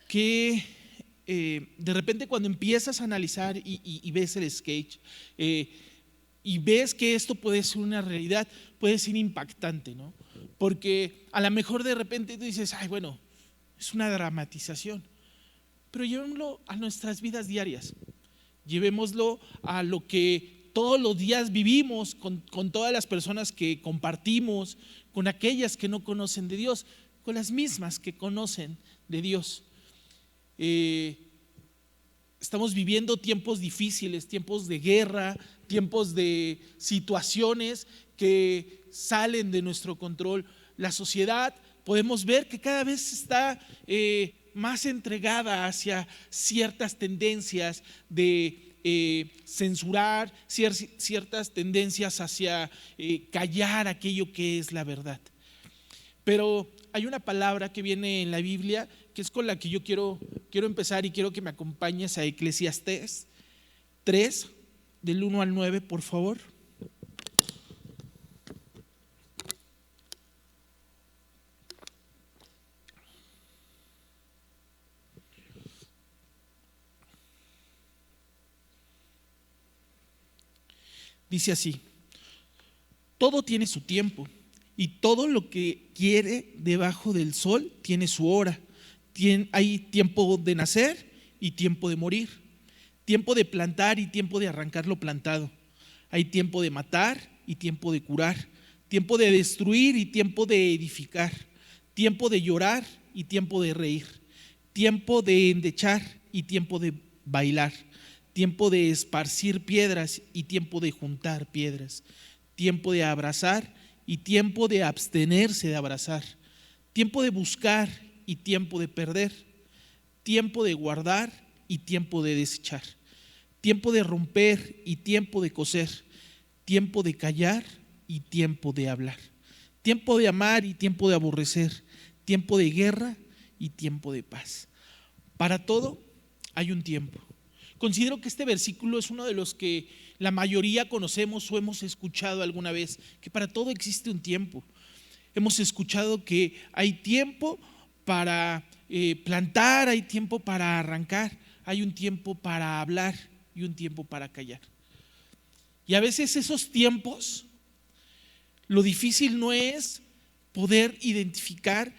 que de repente cuando empiezas a analizar y ves el sketch y ves que esto puede ser una realidad, puede ser impactante, ¿no? Porque a lo mejor de repente tú dices, ay, bueno, es una dramatización, pero llevémoslo a nuestras vidas diarias, llevémoslo a lo que todos los días vivimos con todas las personas que compartimos, con aquellas que no conocen de Dios, con las mismas que conocen de Dios. Estamos viviendo tiempos difíciles, tiempos de guerra, tiempos de situaciones que salen de nuestro control. La sociedad podemos ver que cada vez está más entregada hacia ciertas tendencias de censurar, ciertas tendencias hacia callar aquello que es la verdad. Pero hay una palabra que viene en la Biblia que es con la que yo quiero empezar y quiero que me acompañes a Eclesiastés 3, del 1 al 9, por favor. Dice así: todo tiene su tiempo y todo lo que quiere debajo del sol tiene su hora. Hay tiempo de nacer y tiempo de morir, tiempo de plantar y tiempo de arrancar lo plantado. Hay tiempo de matar y tiempo de curar, tiempo de destruir y tiempo de edificar, tiempo de llorar y tiempo de reír, tiempo de endechar y tiempo de bailar, tiempo de esparcir piedras y tiempo de juntar piedras, tiempo de abrazar y tiempo de abstenerse de abrazar, tiempo de buscar y tiempo de perder, tiempo de guardar y tiempo de desechar, tiempo de romper y tiempo de coser, tiempo de callar y tiempo de hablar, tiempo de amar y tiempo de aborrecer, tiempo de guerra y tiempo de paz. Para todo hay un tiempo. Considero que este versículo es uno de los que la mayoría conocemos o hemos escuchado alguna vez, que para todo existe un tiempo. Hemos escuchado que hay tiempo para plantar, hay tiempo para arrancar, hay un tiempo para hablar y un tiempo para callar. Y a veces esos tiempos, lo difícil no es poder identificar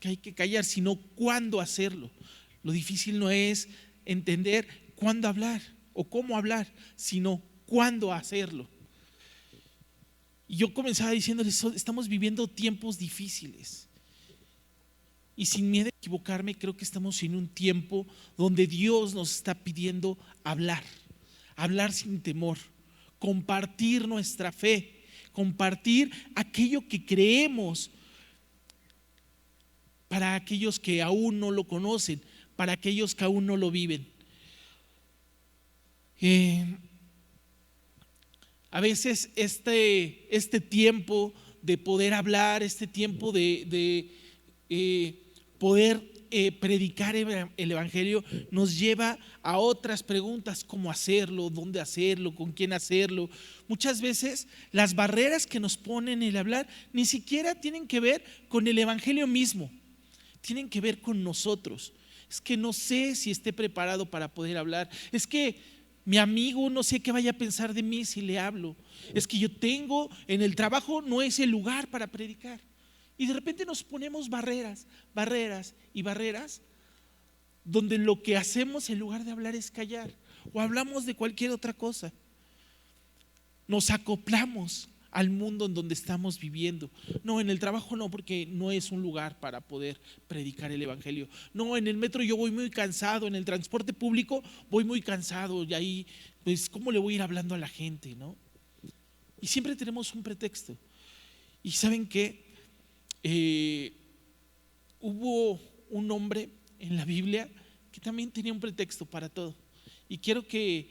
que hay que callar, sino cuándo hacerlo. Lo difícil no es entender cuándo hablar o cómo hablar, sino cuándo hacerlo. Y yo comenzaba diciéndoles, estamos viviendo tiempos difíciles. Y sin miedo a equivocarme, creo que estamos en un tiempo donde Dios nos está pidiendo hablar, hablar sin temor, compartir nuestra fe, compartir aquello que creemos para aquellos que aún no lo conocen, para aquellos que aún no lo viven. A veces este tiempo de poder hablar, este tiempo de poder predicar el evangelio nos lleva a otras preguntas: cómo hacerlo, dónde hacerlo, con quién hacerlo. Muchas veces las barreras que nos ponen el hablar ni siquiera tienen que ver con el evangelio mismo, tienen que ver con nosotros. Es que no sé si esté preparado para poder hablar, es que mi amigo no sé qué vaya a pensar de mí si le hablo, es que yo tengo en el trabajo, no es el lugar para predicar. Y de repente nos ponemos barreras y barreras, donde lo que hacemos en lugar de hablar es callar, o hablamos de cualquier otra cosa. Nos acoplamos al mundo en donde estamos viviendo. No, en el trabajo no, porque no es un lugar para poder predicar el evangelio. No, en el metro yo voy muy cansado, en el transporte público voy muy cansado, y ahí, pues, ¿cómo le voy a ir hablando a la gente, no? Y siempre tenemos un pretexto. Y ¿saben qué? Hubo un hombre en la Biblia que también tenía un pretexto para todo. Y quiero que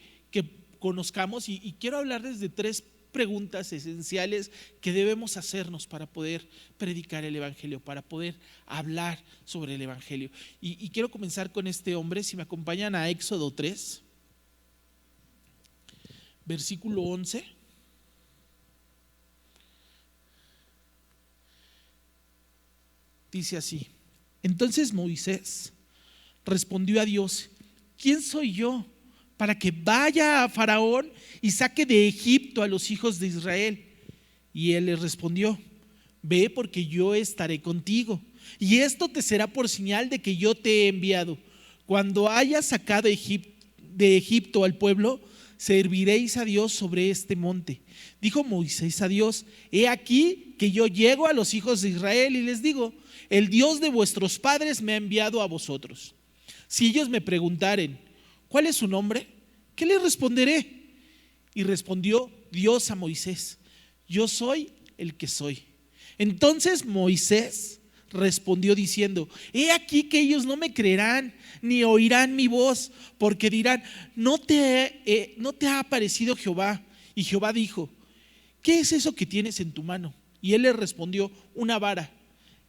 conozcamos y quiero hablarles de tres preguntas esenciales que debemos hacernos para poder predicar el evangelio, para poder hablar sobre el evangelio. Y quiero comenzar con este hombre. Si me acompañan a Éxodo 3, versículo 11. Dice así: entonces Moisés respondió a Dios: ¿quién soy yo para que vaya a Faraón y saque de Egipto a los hijos de Israel? Y él le respondió: ve, porque yo estaré contigo, y esto te será por señal de que yo te he enviado. Cuando hayas sacado de Egipto al pueblo, serviréis a Dios sobre este monte. Dijo Moisés a Dios: he aquí que yo llego a los hijos de Israel y les digo: el Dios de vuestros padres me ha enviado a vosotros. Si ellos me preguntaren: ¿cuál es su nombre?, ¿qué les responderé? Y respondió Dios a Moisés: yo soy el que soy. Entonces Moisés respondió diciendo: he aquí que ellos no me creerán ni oirán mi voz, porque dirán: no te ha aparecido Jehová. Y Jehová dijo: ¿qué es eso que tienes en tu mano? Y él le respondió: una vara.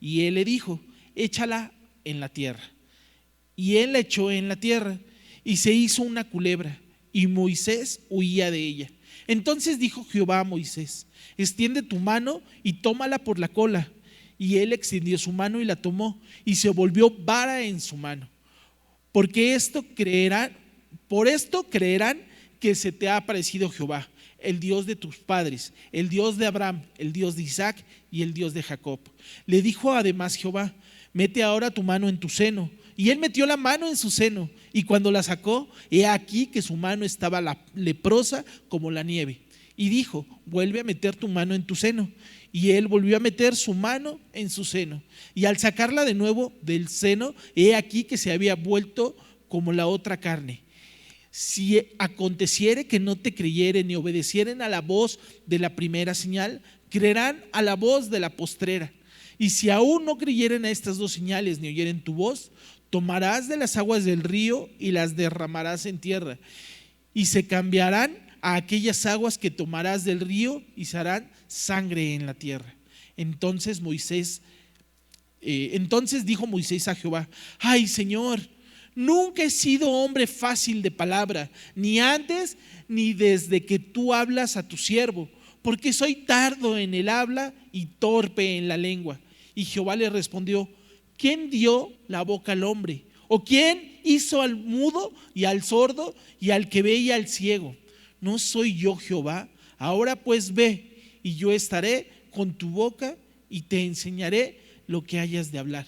Y él le dijo: échala en la tierra. Y él la echó en la tierra, y se hizo una culebra, y Moisés huía de ella. Entonces dijo Jehová a Moisés: extiende tu mano y tómala por la cola. Y él extendió su mano y la tomó, y se volvió vara en su mano. Por esto creerán que se te ha aparecido Jehová, el Dios de tus padres, el Dios de Abraham, el Dios de Isaac y el Dios de Jacob. Le dijo además Jehová: mete ahora tu mano en tu seno. Y él metió la mano en su seno, y cuando la sacó, he aquí que su mano estaba leprosa como la nieve. Y dijo: vuelve a meter tu mano en tu seno. Y él volvió a meter su mano en su seno, y al sacarla de nuevo del seno, he aquí que se había vuelto como la otra carne. Si aconteciere que no te creyeren ni obedecieren a la voz de la primera señal, creerán a la voz de la postrera. Y si aún no creyeren a estas dos señales ni oyeren tu voz, tomarás de las aguas del río y las derramarás en tierra, y se cambiarán a aquellas aguas que tomarás del río y se harán sangre en la tierra. Entonces dijo Moisés a Jehová: ay, Señor, nunca he sido hombre fácil de palabra, ni antes ni desde que tú hablas a tu siervo, porque soy tardo en el habla y torpe en la lengua. Y Jehová le respondió: ¿quién dio la boca al hombre? ¿O quién hizo al mudo y al sordo y al que ve y al ciego? ¿No soy yo Jehová? Ahora pues ve, y yo estaré con tu boca y te enseñaré lo que hayas de hablar.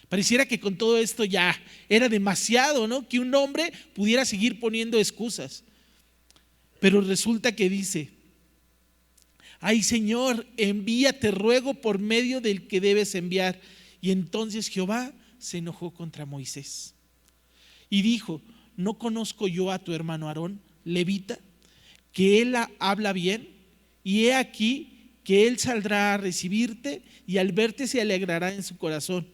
Pareciera que con todo esto ya era demasiado, ¿no?, que un hombre pudiera seguir poniendo excusas. Pero resulta que dice: ay, Señor, envía, te ruego, por medio del que debes enviar. Y entonces Jehová se enojó contra Moisés y dijo: ¿no conozco yo a tu hermano Aarón, levita, que él habla bien? Y he aquí que él saldrá a recibirte, y al verte se alegrará en su corazón.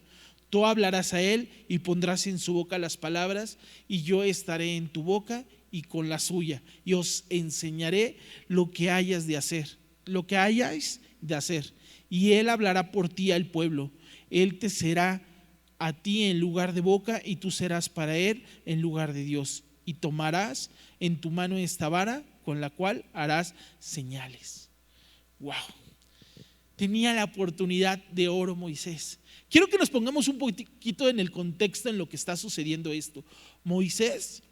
Tú hablarás a él y pondrás en su boca las palabras, y yo estaré en tu boca y con la suya, y os enseñaré lo que hayáis de hacer. Y él hablará por ti al pueblo. Él te será a ti en lugar de boca, y tú serás para él en lugar de Dios. Y tomarás en tu mano esta vara con la cual harás señales. Wow. Tenía la oportunidad de oro Moisés. Quiero que nos pongamos un poquito en el contexto en lo que está sucediendo esto. Moisés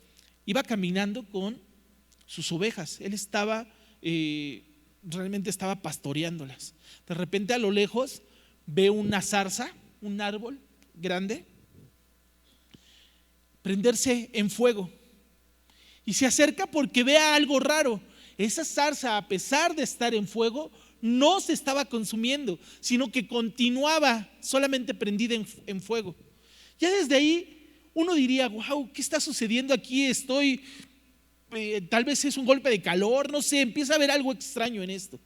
iba caminando con sus ovejas. Él realmente estaba pastoreándolas. De repente, a lo lejos, ve una zarza, un árbol grande, prenderse en fuego, y se acerca porque ve algo raro. Esa zarza, a pesar de estar en fuego, no se estaba consumiendo, sino que continuaba solamente prendida en fuego. Ya desde ahí uno diría: wow, ¿qué está sucediendo aquí? Tal vez es un golpe de calor, no sé, empieza a haber algo extraño en esto.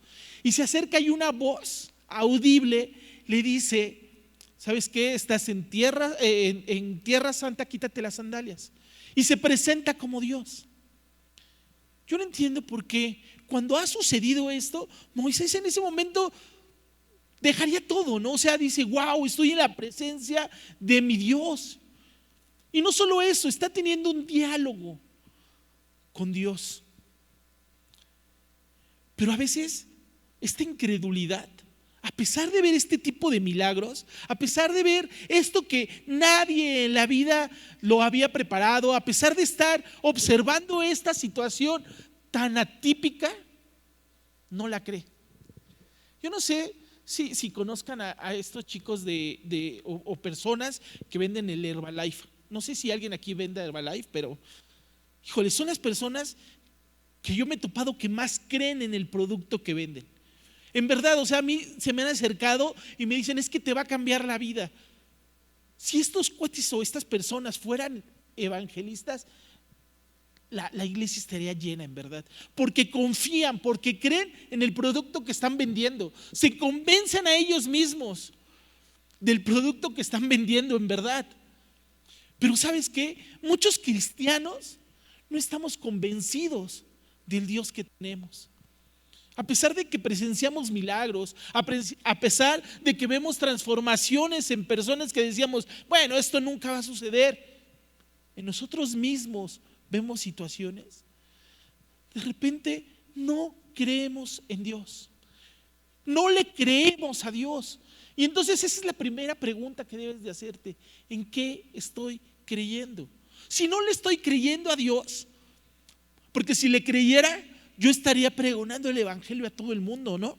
Y se acerca, y una voz audible le dice: ¿sabes qué? Estás en tierra santa, quítate las sandalias. Y se presenta como Dios. Yo no entiendo por qué, cuando ha sucedido esto, Moisés en ese momento dejaría todo, ¿no? O sea, dice: wow, estoy en la presencia de mi Dios. Y no solo eso, está teniendo un diálogo con Dios. Pero a veces esta incredulidad a pesar de ver este tipo de milagros, a pesar de ver esto que nadie en la vida lo había preparado, a pesar de estar observando esta situación tan atípica, no la cree. Yo no sé si conozcan a estos chicos o personas que venden el Herbalife. No sé si alguien aquí vende Herbalife, pero híjole, son las personas que yo me he topado que más creen en el producto que venden. En verdad, o sea, a mí se me han acercado y me dicen, es que te va a cambiar la vida. Si estos cuates o estas personas fueran evangelistas, la iglesia estaría llena, en verdad, porque confían, porque creen en el producto que están vendiendo, se convencen a ellos mismos del producto que están vendiendo, en verdad. Pero ¿sabes qué? Muchos cristianos no estamos convencidos del Dios que tenemos. A pesar de que presenciamos milagros, a pesar de que vemos transformaciones en personas que decíamos, bueno, esto nunca va a suceder, en nosotros mismos vemos situaciones, de repente no creemos en Dios, no le creemos a Dios. Y entonces esa es la primera pregunta que debes de hacerte: ¿en qué estoy creyendo? Si no le estoy creyendo a Dios, porque si le creyera, yo estaría pregonando el evangelio a todo el mundo, ¿no?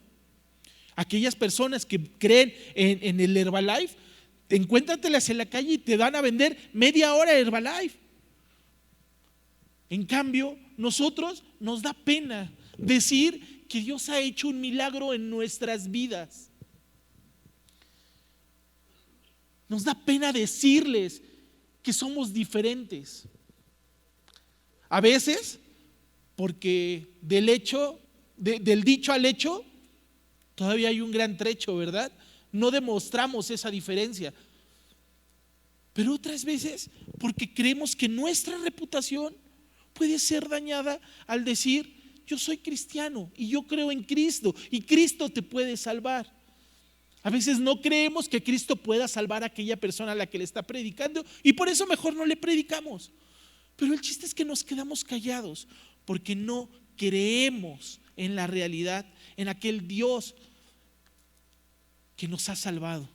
Aquellas personas que creen en el Herbalife, encuéntratelas en la calle y te van a vender media hora Herbalife. En cambio, nosotros nos da pena decir que Dios ha hecho un milagro en nuestras vidas. Nos da pena decirles que somos diferentes. A veces, porque del dicho al hecho, todavía hay un gran trecho, ¿verdad? No demostramos esa diferencia. Pero otras veces, porque creemos que nuestra reputación puede ser dañada al decir, yo soy cristiano y yo creo en Cristo y Cristo te puede salvar. A veces no creemos que Cristo pueda salvar a aquella persona a la que le está predicando y por eso mejor no le predicamos. Pero el chiste es que nos quedamos callados porque no creemos en la realidad, en aquel Dios que nos ha salvado.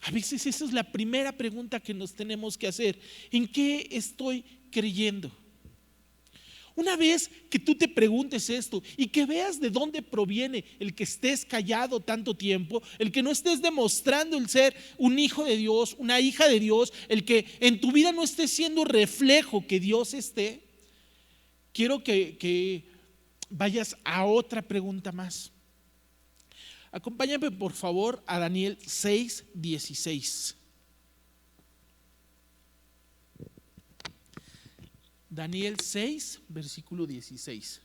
A veces esa es la primera pregunta que nos tenemos que hacer: ¿en qué estoy creyendo? Una vez que tú te preguntes esto y que veas de dónde proviene el que estés callado tanto tiempo, el que no estés demostrando el ser un hijo de Dios, una hija de Dios, el que en tu vida no estés siendo reflejo que Dios esté, quiero que vayas a otra pregunta más. Acompáñame por favor a Daniel 6:16. Daniel 6, versículo 16.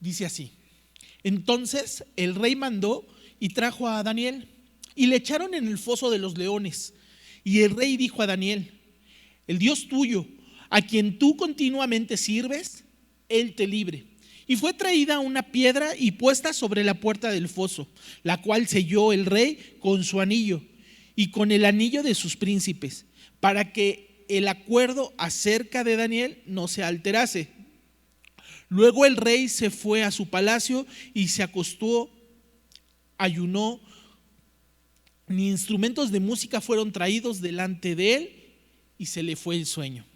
Dice así: entonces el rey mandó y trajo a Daniel y le echaron en el foso de los leones. Y el rey dijo a Daniel: el Dios tuyo, a quien tú continuamente sirves, él te libre. Y fue traída una piedra y puesta sobre la puerta del foso, la cual selló el rey con su anillo y con el anillo de sus príncipes, para que el acuerdo acerca de Daniel no se alterase. Luego el rey se fue a su palacio y se acostó, ayunó, ni instrumentos de música fueron traídos delante de él y se le fue el sueño.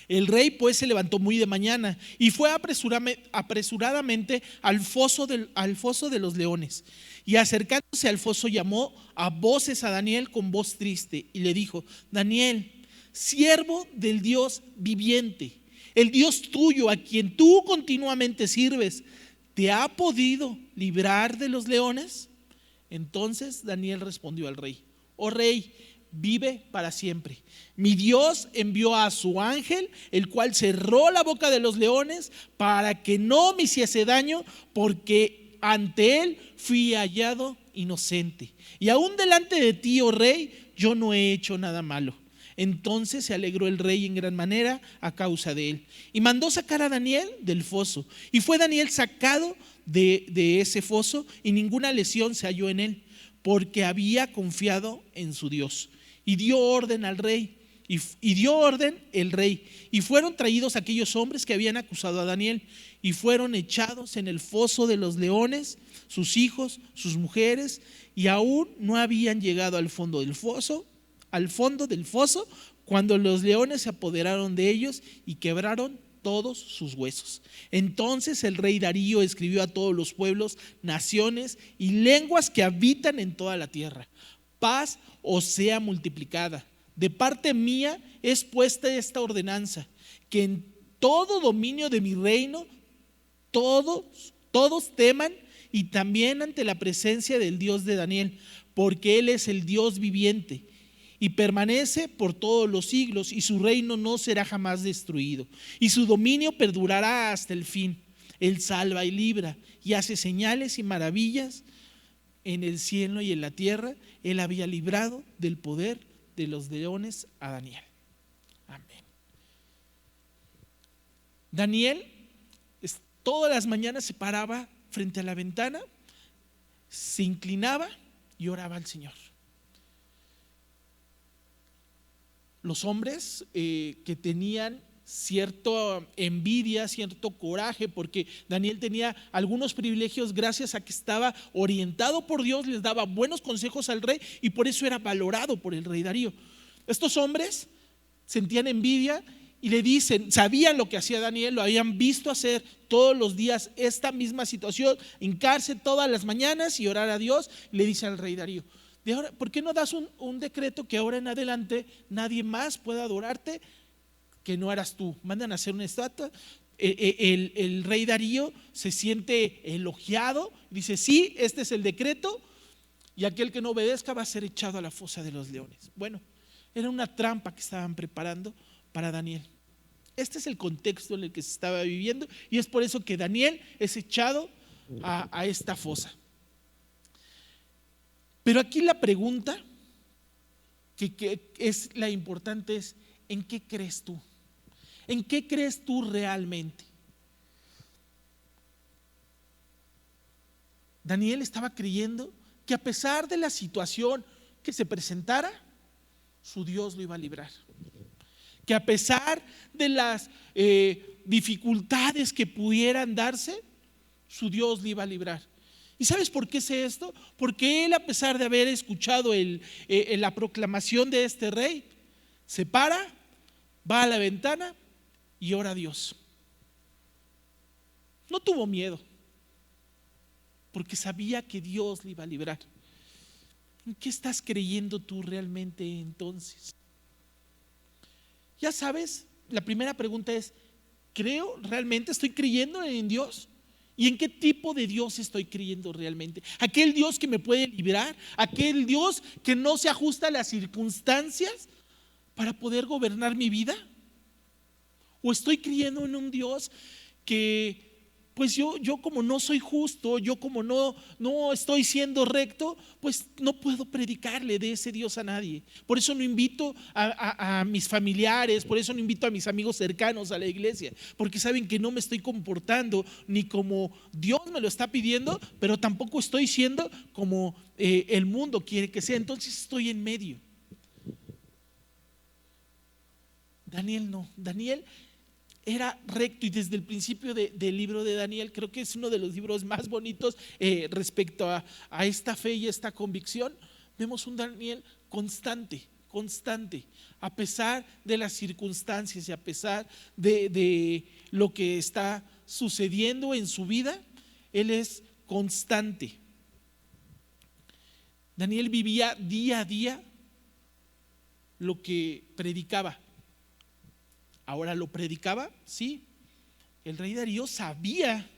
El rey pues se levantó muy de mañana y fue apresuradamente al foso de los leones, y acercándose al foso llamó a voces a Daniel con voz triste y le dijo: Daniel, siervo del Dios viviente, el Dios tuyo a quien tú continuamente sirves, ¿te ha podido librar de los leones? Entonces Daniel respondió al rey: oh rey, vive para siempre. Mi Dios envió a su ángel, el cual cerró la boca de los leones para que no me hiciese daño, porque ante él fui hallado inocente. Y aún delante de ti, oh rey, yo no he hecho nada malo. Entonces se alegró el rey en gran manera a causa de él, y mandó sacar a Daniel del foso. Y fue Daniel sacado de ese foso, y ninguna lesión se halló en él, porque había confiado en su Dios. Y dio orden al rey, y dio orden el rey. Y fueron traídos aquellos hombres que habían acusado a Daniel y fueron echados en el foso de los leones, sus hijos, sus mujeres, y aún no habían llegado al fondo del foso, cuando los leones se apoderaron de ellos y quebraron todos sus huesos. Entonces el rey Darío escribió a todos los pueblos, naciones y lenguas que habitan en toda la tierra: paz os sea multiplicada. De parte mía es puesta esta ordenanza, que en todo dominio de mi reino todos teman, y también ante la presencia del Dios de Daniel, porque Él es el Dios viviente y permanece por todos los siglos, y su reino no será jamás destruido, y su dominio perdurará hasta el fin. Él salva y libra y hace señales y maravillas en el cielo y en la tierra. Él había librado del poder de los leones a Daniel. Amén. Daniel todas las mañanas se paraba frente a la ventana, se inclinaba y oraba al Señor. Los hombres que tenían cierta envidia, cierto coraje, porque Daniel tenía algunos privilegios gracias a que estaba orientado por Dios, les daba buenos consejos al rey y por eso era valorado por el rey Darío. Estos hombres sentían envidia y le dicen, sabían lo que hacía Daniel, lo habían visto hacer todos los días esta misma situación, hincarse todas las mañanas y orar a Dios. Y le dice al rey Darío: de ahora, ¿por qué no das un decreto que ahora en adelante nadie más pueda adorarte que no eras tú? Mandan a hacer una estatua. El rey Darío se siente elogiado, dice: sí, este es el decreto, y aquel que no obedezca va a ser echado a la fosa de los leones. Bueno, era una trampa que estaban preparando para Daniel. Este es el contexto en el que se estaba viviendo, y es por eso que Daniel es echado a esta fosa. Pero aquí la pregunta que es la importante es: ¿en qué crees tú? ¿En qué crees tú realmente? Daniel estaba creyendo que a pesar de la situación que se presentara, su Dios lo iba a librar. Que a pesar de las dificultades que pudieran darse, su Dios le iba a librar. ¿Y sabes por qué sé esto? Porque él, a pesar de haber escuchado la proclamación de este rey, se para, va a la ventana y ora a Dios. No tuvo miedo, porque sabía que Dios le iba a librar. ¿En qué estás creyendo tú realmente entonces? Ya sabes, la primera pregunta es: ¿creo realmente? ¿Estoy creyendo en Dios? ¿Y en qué tipo de Dios estoy creyendo realmente? ¿Aquel Dios que me puede librar? ¿Aquel Dios que no se ajusta a las circunstancias para poder gobernar mi vida? ¿O estoy creyendo en un Dios que, pues yo como no soy justo, yo como no estoy siendo recto, pues no puedo predicarle de ese Dios a nadie? Por eso no invito a mis familiares, por eso no invito a mis amigos cercanos a la iglesia, porque saben que no me estoy comportando ni como Dios me lo está pidiendo, pero tampoco estoy siendo como el mundo quiere que sea. Entonces estoy en medio. Daniel no. Daniel era recto, y desde el principio del libro de Daniel, creo que es uno de los libros más bonitos respecto a esta fe y esta convicción. Vemos un Daniel constante, a pesar de las circunstancias y a pesar de lo que está sucediendo en su vida, él es constante. Daniel vivía día a día lo que predicaba. Ahora, ¿lo predicaba? Sí. El rey Darío sabía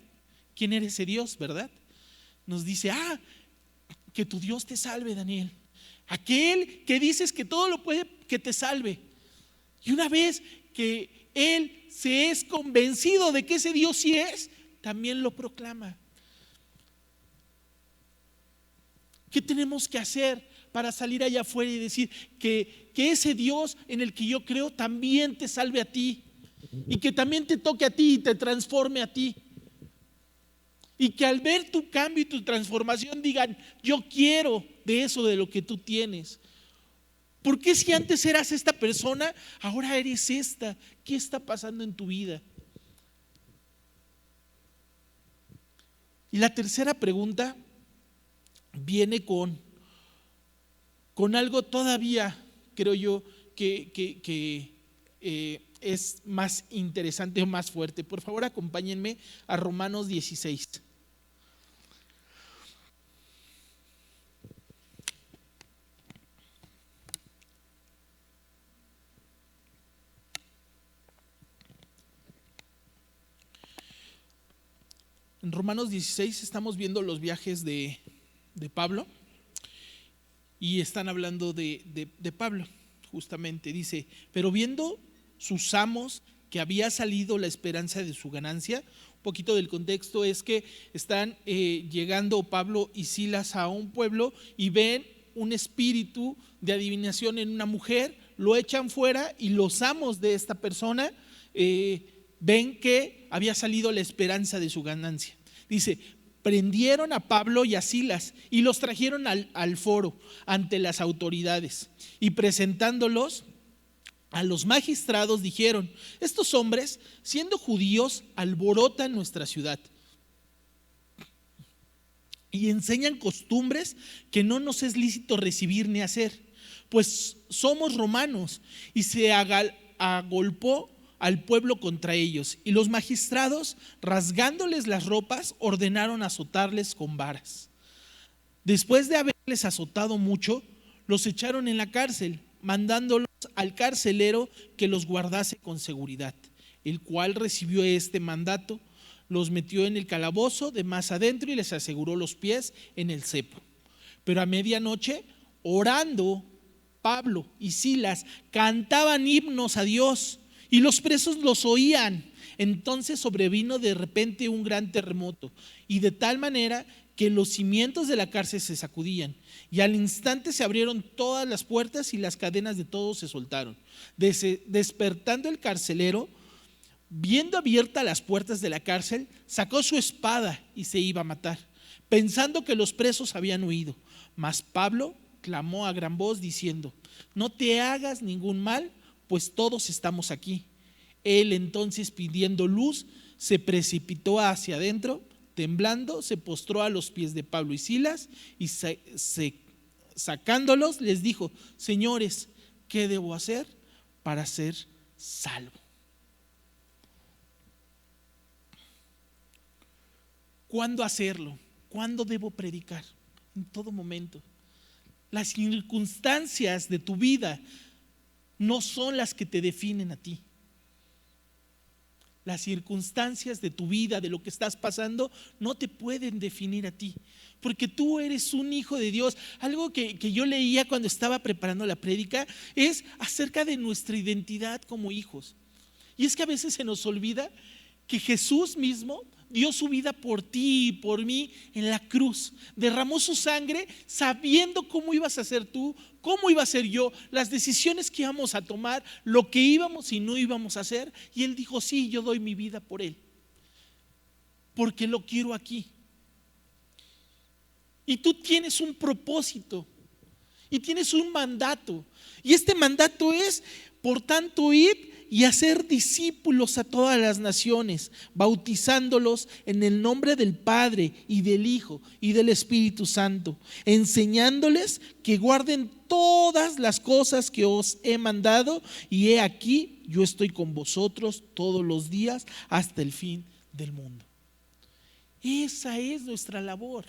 quién era ese Dios, ¿verdad? Nos dice: que tu Dios te salve, Daniel. Aquel que dices que todo lo puede, que te salve. Y una vez que él se es convencido de que ese Dios sí es, también lo proclama. ¿Qué tenemos que hacer para salir allá afuera y decir que ese Dios en el que yo creo también te salve a ti, y que también te toque a ti y te transforme a ti? Y que al ver tu cambio y tu transformación digan: yo quiero de eso, de lo que tú tienes. ¿Por qué si antes eras esta persona, ahora eres esta? ¿Qué está pasando en tu vida? Y la tercera pregunta viene con algo todavía, creo yo, que es más interesante o más fuerte. Por favor, acompáñenme a Romanos 16. En Romanos 16 estamos viendo los viajes de Pablo y están hablando de Pablo, justamente. Dice, pero viendo sus amos que había salido la esperanza de su ganancia. Un poquito del contexto es que están llegando Pablo y Silas a un pueblo y ven un espíritu de adivinación en una mujer, lo echan fuera y los amos de esta persona ven que había salido la esperanza de su ganancia. Dice, prendieron a Pablo y a Silas y los trajeron al foro ante las autoridades y presentándolos a los magistrados dijeron, estos hombres, siendo judíos, alborotan nuestra ciudad y enseñan costumbres que no nos es lícito recibir ni hacer, pues somos romanos. Y se agolpó al pueblo contra ellos, y los magistrados, rasgándoles las ropas, ordenaron azotarles con varas. Después de haberles azotado mucho, los echaron en la cárcel, mandándolos al carcelero que los guardase con seguridad, el cual recibió este mandato, los metió en el calabozo de más adentro y les aseguró los pies en el cepo. Pero a medianoche, orando, Pablo y Silas cantaban himnos a Dios y los presos los oían. Entonces sobrevino de repente un gran terremoto y de tal manera que los cimientos de la cárcel se sacudían y al instante se abrieron todas las puertas y las cadenas de todos se soltaron. Despertando el carcelero, viendo abiertas las puertas de la cárcel, sacó su espada y se iba a matar, pensando que los presos habían huido. Mas Pablo clamó a gran voz diciendo, no te hagas ningún mal, pues todos estamos aquí. Él entonces, pidiendo luz, se precipitó hacia adentro, temblando, se postró a los pies de Pablo y Silas y sacándolos les dijo, señores, ¿qué debo hacer para ser salvo? ¿Cuándo hacerlo? ¿Cuándo debo predicar? En todo momento. Las circunstancias de tu vida no son las que te definen a ti. Las circunstancias de tu vida, de lo que estás pasando, no te pueden definir a ti, porque tú eres un hijo de Dios. Algo que yo leía cuando estaba preparando la prédica es acerca de nuestra identidad como hijos. Y es que a veces se nos olvida que Jesús mismo dio su vida por ti y por mí en la cruz. Derramó su sangre sabiendo cómo ibas a ser tú, cómo iba a ser yo, las decisiones que íbamos a tomar, lo que íbamos y no íbamos a hacer. Y Él dijo, sí, yo doy mi vida por Él, porque lo quiero aquí. Y tú tienes un propósito y tienes un mandato. Y este mandato es, por tanto, id y hacer discípulos a todas las naciones, bautizándolos en el nombre del Padre y del Hijo y del Espíritu Santo, enseñándoles que guarden todas las cosas que os he mandado, y he aquí, yo estoy con vosotros todos los días hasta el fin del mundo. Esa es nuestra labor.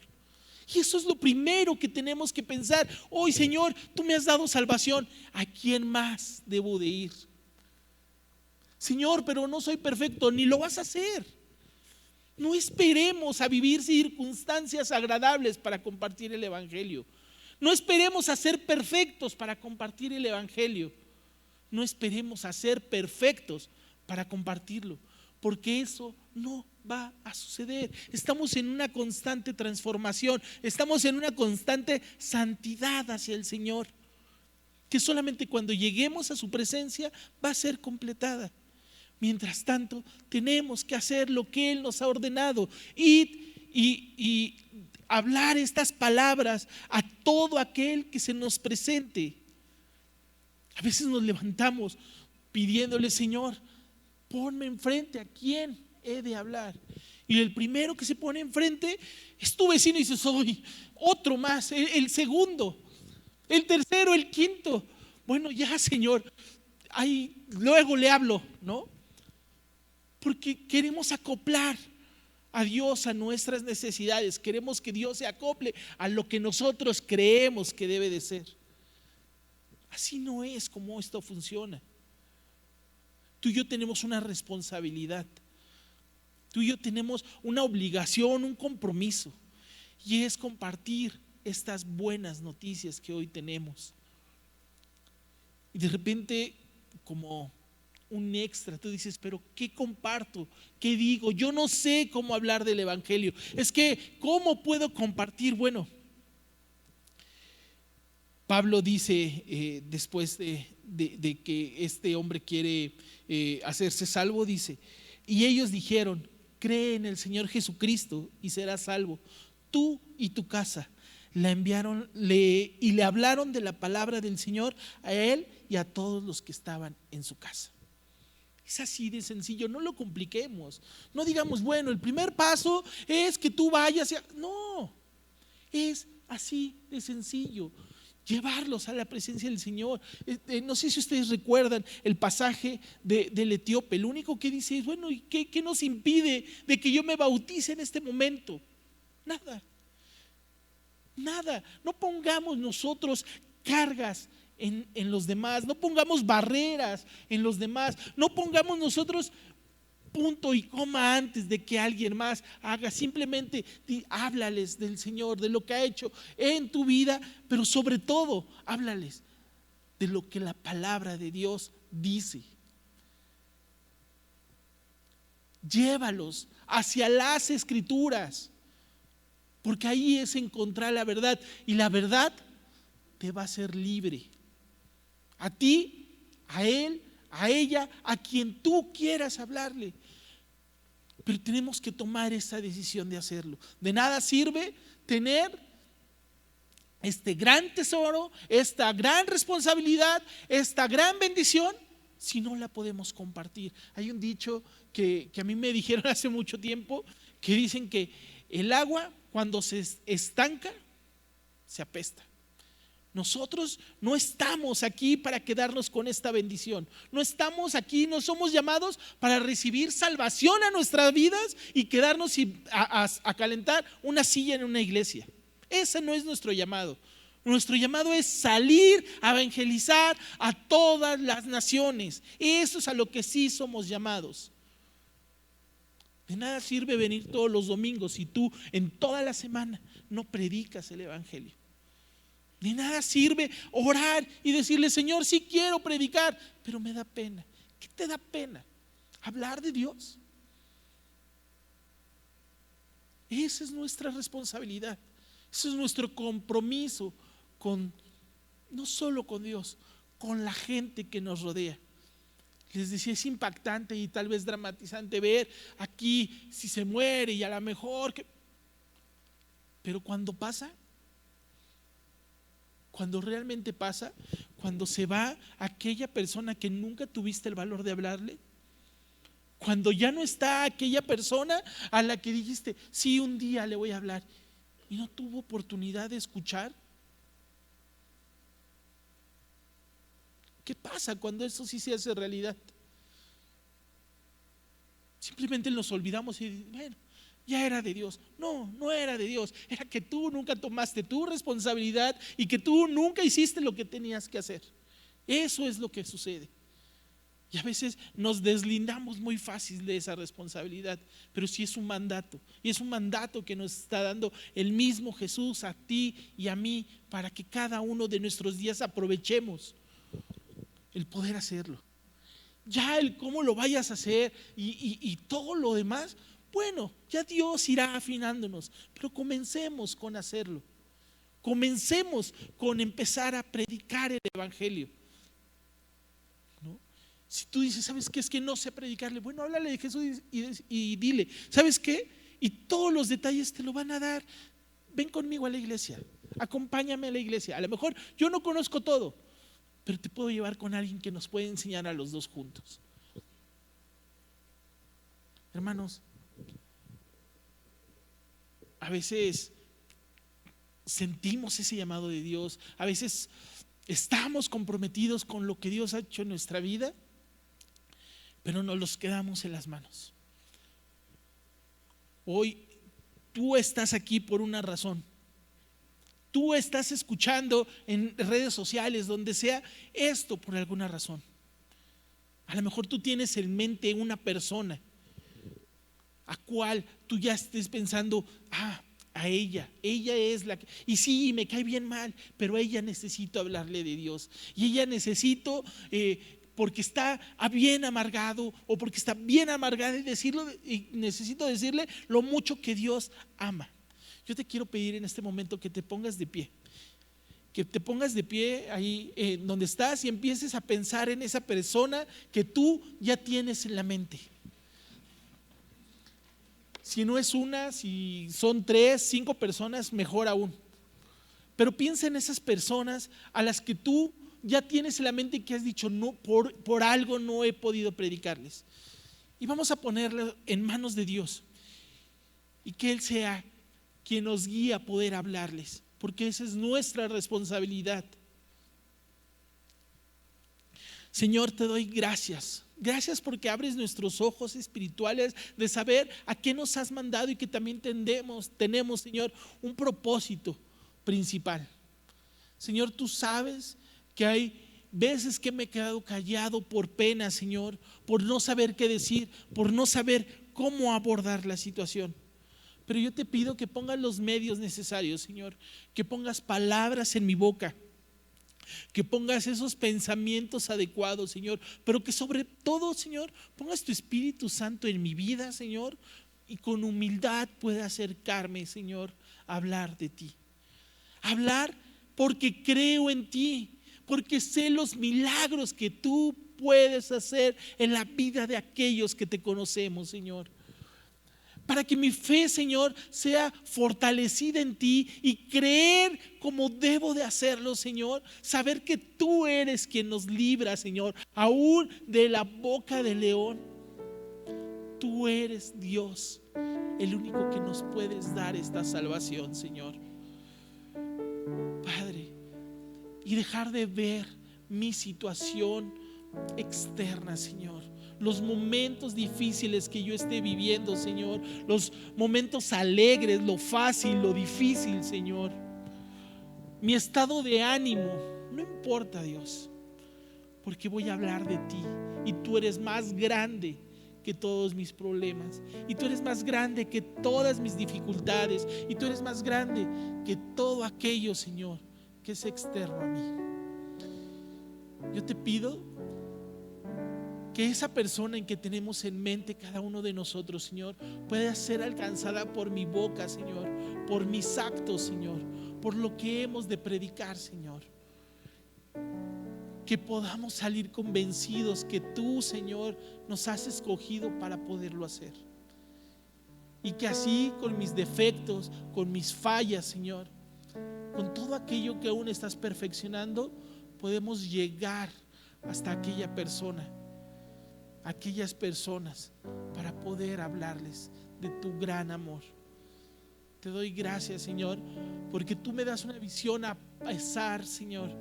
Y eso es lo primero que tenemos que pensar. Hoy, Señor, tú me has dado salvación, ¿a quién más debo de ir? Señor, pero no soy perfecto, ni lo vas a hacer. No esperemos a vivir circunstancias agradables para compartir el Evangelio. No esperemos a ser perfectos para compartir el Evangelio. No esperemos a ser perfectos para compartirlo, porque eso no va a suceder. Estamos en una constante transformación, estamos en una constante santidad hacia el Señor, que solamente cuando lleguemos a su presencia va a ser completada. Mientras tanto, tenemos que hacer lo que Él nos ha ordenado, y hablar estas palabras a todo aquel que se nos presente. A veces nos levantamos pidiéndole: Señor, ponme enfrente, ¿a quién he de hablar? Y el primero que se pone enfrente es tu vecino y dices: soy otro más, el segundo, el tercero, el quinto. Bueno, ya, Señor, ahí luego le hablo, ¿no? Porque queremos acoplar a Dios a nuestras necesidades. Queremos que Dios se acople a lo que nosotros creemos que debe de ser. Así no es como esto funciona. Tú y yo tenemos una responsabilidad. Tú y yo tenemos una obligación, un compromiso. Y es compartir estas buenas noticias que hoy tenemos. Y de repente, como un extra, tú dices: pero ¿qué comparto? ¿Qué digo? Yo no sé cómo hablar del evangelio. Es que, ¿cómo puedo compartir? Bueno, Pablo dice, después de que este hombre quiere hacerse salvo, dice: y ellos dijeron: cree en el Señor Jesucristo y serás salvo, tú y tu casa. La enviaron y le hablaron de la palabra del Señor a él y a todos los que estaban en su casa. Es así de sencillo, no lo compliquemos. No digamos: bueno, el primer paso es que tú vayas. No, es así de sencillo. Llevarlos a la presencia del Señor. No sé si ustedes recuerdan el pasaje del etíope. Lo único que dice es: bueno, ¿y qué nos impide de que yo me bautice en este momento? Nada. Nada. No pongamos nosotros cargas en los demás. No pongamos barreras en los demás. No pongamos nosotros punto y coma antes de que alguien más haga. Simplemente háblales del Señor, de lo que ha hecho en tu vida, pero sobre todo háblales de lo que la palabra de Dios dice. Llévalos hacia las Escrituras, porque ahí es encontrar la verdad, y la verdad te va a hacer libre. A ti, a él, a ella, a quien tú quieras hablarle. Pero tenemos que tomar esa decisión de hacerlo. De nada sirve tener este gran tesoro, esta gran responsabilidad, esta gran bendición, si no la podemos compartir. Hay un dicho que a mí me dijeron hace mucho tiempo, que dicen que el agua, cuando se estanca, se apesta. Nosotros no estamos aquí para quedarnos con esta bendición. No estamos aquí, no somos llamados para recibir salvación a nuestras vidas y quedarnos a calentar una silla en una iglesia. Ese no es nuestro llamado. Nuestro llamado es salir a evangelizar a todas las naciones. Eso es a lo que sí somos llamados. De nada sirve venir todos los domingos si tú en toda la semana no predicas el evangelio. De nada sirve orar y decirle: Señor, sí quiero predicar, pero me da pena. ¿Qué te da pena? ¿Hablar de Dios? Esa es nuestra responsabilidad. Ese es nuestro compromiso no solo con Dios, con la gente que nos rodea. Les decía, es impactante y tal vez dramatizante ver aquí si se muere y a lo mejor pero cuando pasa, cuando realmente pasa, cuando se va aquella persona que nunca tuviste el valor de hablarle, cuando ya no está aquella persona a la que dijiste: sí, un día le voy a hablar, y no tuvo oportunidad de escuchar. ¿Qué pasa cuando eso sí se hace realidad? Simplemente nos olvidamos y bueno, ya era de Dios. No, no era de Dios. Era que tú nunca tomaste tu responsabilidad y que tú nunca hiciste lo que tenías que hacer. Eso es lo que sucede. Y a veces nos deslindamos muy fácil de esa responsabilidad, pero sí es un mandato. Y es un mandato que nos está dando el mismo Jesús a ti y a mí, para que cada uno de nuestros días aprovechemos el poder hacerlo. Ya el cómo lo vayas a hacer y todo lo demás, bueno, ya Dios irá afinándonos, pero comencemos con hacerlo. Comencemos con empezar a predicar el evangelio, ¿no? Si tú dices: ¿sabes qué? Es que no sé predicarle. Bueno, háblale de Jesús y dile: ¿sabes qué? Y todos los detalles te lo van a dar. Ven conmigo a la iglesia, acompáñame a la iglesia. A lo mejor yo no conozco todo, pero te puedo llevar con alguien que nos puede enseñar a los dos juntos. Hermanos, a veces sentimos ese llamado de Dios, a veces estamos comprometidos con lo que Dios ha hecho en nuestra vida, pero nos los quedamos en las manos. Hoy tú estás aquí por una razón. Tú estás escuchando en redes sociales, donde sea, esto por alguna razón. A lo mejor tú tienes en mente una persona a cual tú ya estés pensando, a ella es la que, y sí, me cae bien mal, pero a ella necesito hablarle de Dios, y ella necesito, porque está bien amargado o porque está bien amargada, y necesito decirle lo mucho que Dios ama. Yo te quiero pedir en este momento que te pongas de pie. Que te pongas de pie ahí donde estás y empieces a pensar en esa persona que tú ya tienes en la mente. Si no es una, si son 3, 5 personas, mejor aún. Pero piensa en esas personas a las que tú ya tienes en la mente y que has dicho, no, por algo no he podido predicarles. Y vamos a ponerlo en manos de Dios. Y que Él sea quien nos guía a poder hablarles, porque esa es nuestra responsabilidad. Señor, te doy gracias. Gracias porque abres nuestros ojos espirituales de saber a qué nos has mandado y que también tenemos, Señor, un propósito principal. Señor, tú sabes que hay veces que me he quedado callado por pena, Señor, por no saber qué decir, por no saber cómo abordar la situación. Pero yo te pido que pongas los medios necesarios, Señor, que pongas palabras en mi boca, que pongas esos pensamientos adecuados, Señor, pero que sobre todo, Señor, pongas tu Espíritu Santo en mi vida, Señor, y con humildad pueda acercarme, Señor, a hablar de ti. Hablar porque creo en ti, porque sé los milagros que tú puedes hacer en la vida de aquellos que te conocemos, Señor. Para que mi fe, Señor, sea fortalecida en ti y creer como debo de hacerlo, Señor. Saber que tú eres quien nos libra, Señor, aún de la boca del león. Tú eres Dios, el único que nos puedes dar esta salvación, Señor. Padre, y dejar de ver mi situación externa, Señor. Los momentos difíciles que yo esté viviendo, Señor, los momentos alegres, lo fácil, lo difícil, Señor, mi estado de ánimo, no importa, Dios, porque voy a hablar de ti y tú eres más grande que todos mis problemas, y tú eres más grande que todas mis dificultades, y tú eres más grande que todo aquello, Señor, que es externo a mí. Yo te pido que esa persona en que tenemos en mente cada uno de nosotros, Señor, pueda ser alcanzada por mi boca, Señor, por mis actos, Señor, por lo que hemos de predicar, Señor. Que podamos salir convencidos que tú, Señor, nos has escogido para poderlo hacer. Y que así, con mis defectos, con mis fallas, Señor, con todo aquello que aún estás perfeccionando, podemos llegar hasta aquella persona, aquellas personas, para poder hablarles de tu gran amor. Te doy gracias, Señor, porque tú me das una visión a pesar, Señor,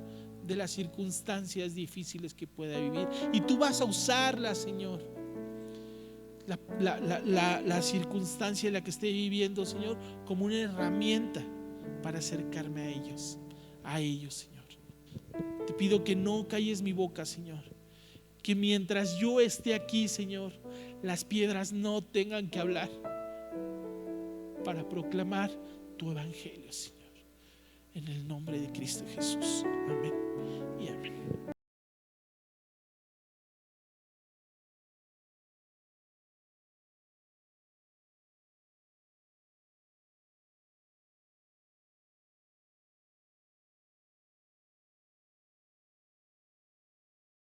de las circunstancias difíciles que pueda vivir, y tú vas a usarla, Señor, la circunstancia en la que esté viviendo, Señor, como una herramienta para acercarme a ellos, Señor. Te pido que no calles mi boca, Señor, que mientras yo esté aquí, Señor, las piedras no tengan que hablar para proclamar tu evangelio, Señor, en el nombre de Cristo Jesús. Amén y amén.